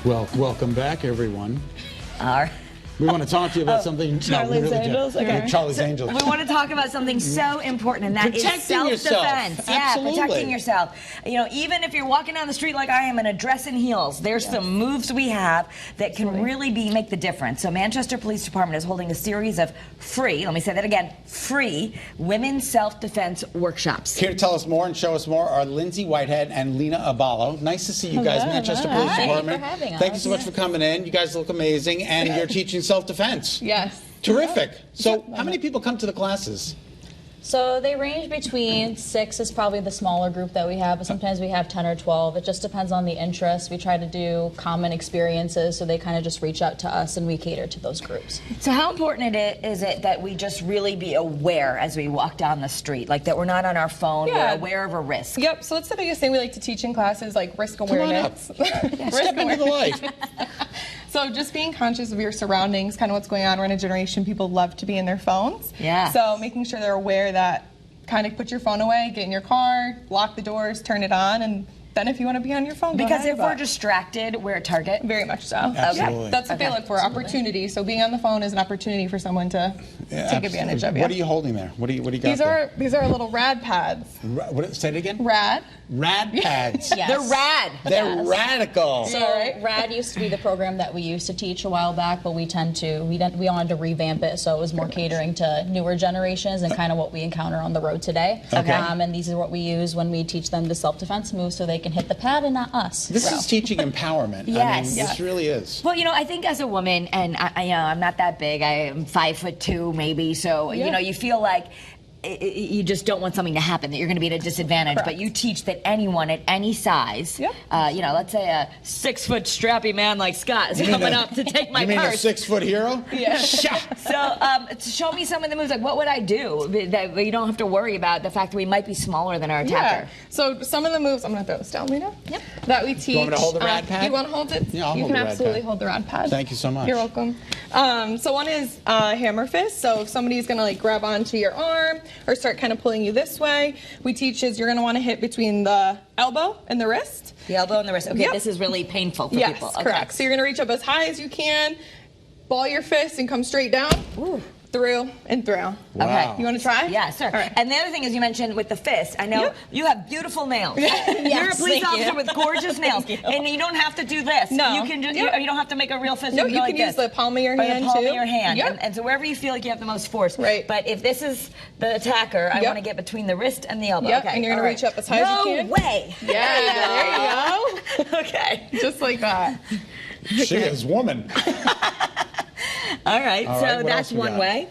Well, welcome back, everyone. All right. We want to talk to you about something. Charlie's Angels? Okay. Charlie's Angels. We want to talk about something so important, and that Protecting is self-defense. yourself. Yeah, Absolutely. protecting yourself. You know, even if you're walking down the street like I am in a dress and heels, there's some moves we have that can really make the difference. So Manchester Police Department is holding a series of free, let me say that again, free women's self-defense workshops. Here to tell us more and show us more are Lindsay, Whitehead, and Lina Aballo. Nice to see you guys, Manchester Police Department. Thank you for having us. Thank you so much for coming in. You guys look amazing, and you're teaching self-defense. Yes. Terrific. So how many people come to the classes? So they range between 6 is probably the smaller group that we have, but sometimes we have 10 or 12. It just depends on the interest. We try to do common experiences, so they kind of just reach out to us and we cater to those groups. So how important is it that we just really be aware as we walk down the street, like that we're not on our phone, we're aware of a risk? Yep, so that's the biggest thing we like to teach in classes, like risk awareness. Step into the light. So just being conscious of your surroundings, kind of what's going on. We're in a generation, people love to be in their phones. Yeah. So making sure they're aware that kind of put your phone away, get in your car, lock the doors, turn it on, and then if you want to be on your phone, Because go ahead, if we're distracted, we're a target. Very much so. Absolutely. Yeah, that's what they look for, opportunity. So being on the phone is an opportunity for someone to take advantage of you. What are you holding there? What do you got These are little rad pads. Say it again? Rad. Rad pads. Yes. They're rad. They're radical. So RAD used to be the program that we used to teach a while back, but we wanted to revamp it so it was more catering to newer generations and kind of what we encounter on the road today. Okay. And these are what we use when we teach them the self-defense moves so they can hit the pad and not us. This is teaching empowerment. Yes. I mean, this really is. Well, you know, I think as a woman, and I'm not that big. I am 5'2" maybe. So you know, you feel like you just don't want something to happen, that you're going to be at a disadvantage. Correct. But you teach that anyone at any size, you know, let's say a 6-foot strappy man like Scott is coming up to take my You mean purse. a 6-foot hero? Yeah. So show me some of the moves. Like, what would I do that you don't have to worry about the fact that we might be smaller than our attacker? Yeah. So some of the moves, I'm going to throw this down, Lina. Yep. That we teach. You want me to hold the rad pad? You want to hold it? Yeah, I'll you hold can the rad absolutely pad. hold the rad pad. Thank you so much. You're welcome. So one is hammer fist. So if somebody's going to like grab onto your arm or start kind of pulling you this way, we teach is you're going to want to hit between the elbow and the wrist. The elbow and the wrist. Okay, this is really painful for people. Yes, correct. So you're going to reach up as high as you can, ball your fist, and come straight down. Ooh. Through and through. Wow. Okay. You want to try? Yeah, sure. All right. And the other thing is you mentioned with the fist. I know you have beautiful nails. You're a Yes, police thank officer you. with gorgeous nails, and you don't have to do this. No. You can just you don't have to make a real fist. No, you you go can like use this. the palm of your Or hand the palm too. of your hand, Yep. and so wherever you feel like you have the most force. Right. But if this is the attacker, I want to get between the wrist and the elbow. Yep, Okay. and you're all gonna right. reach up as high as you can. No way. Yeah, there you go. Okay. Just like that. She is woman. All right. All So right, what that's else we one got? way.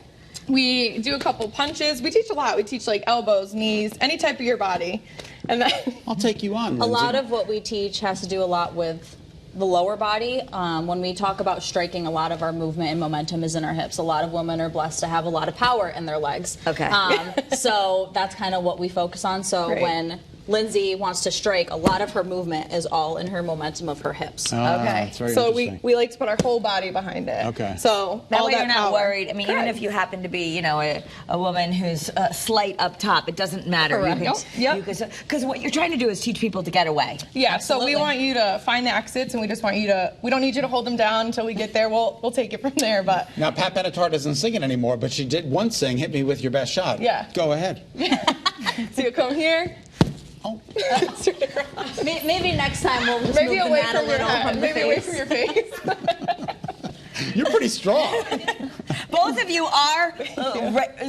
We do a couple punches. We teach a lot. We teach like elbows, knees, any type of your body. And then I'll take you on, Lindsay. A lot of what we teach has to do a lot with the lower body. When we talk about striking, a lot of our movement and momentum is in our hips. A lot of women are blessed to have a lot of power in their legs. Okay. So that's kind of what we focus on. So Great. when Lindsay wants to strike, a lot of her movement is all in her momentum of her hips. Okay. That's very so interesting. we like to put our whole body behind it. Okay. So That all way that you're not power. worried. I mean, even Correct. if you happen to be, you know, a woman who's slight up top, it doesn't matter. Correct. Yep. Because what you're trying to do is teach people to get away. Yeah, so we want you to find the exits, and we just want you to, we don't need you to hold them down until we get there. We'll take it from there, but. Now, Pat Benatar doesn't sing it anymore, but she did once sing "Hit Me With Your Best Shot." Yeah. Go ahead. So you come here. Oh. Maybe next time we'll just Maybe move the away mat a from your little head. from the Maybe away face. from your face. You're pretty strong. Both of you are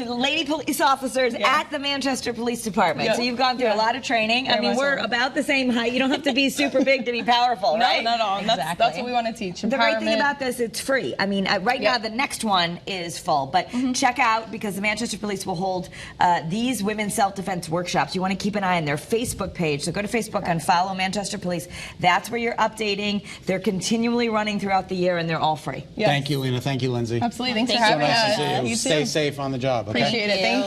lady police officers at the Manchester Police Department. Yeah. So you've gone through a lot of training. I Very mean, much we're so. about the same height. You don't have to be super big to be powerful, right? No, not at all. Exactly. That's what we want to teach. The great thing Empowerment. about this, it's free. I mean, right now the next one is full, but check out, because the Manchester Police will hold these women's self-defense workshops. You want to keep an eye on their Facebook page. So go to Facebook and follow Manchester Police. That's where you're updating. They're continually running throughout the year, and they're all free. Yes. Thank you, Lina. Thank you, Lindsay. Absolutely. Thanks Thank for you. having Nice us. to see you. You Stay too. safe on the job. Okay? Appreciate it. Thank you.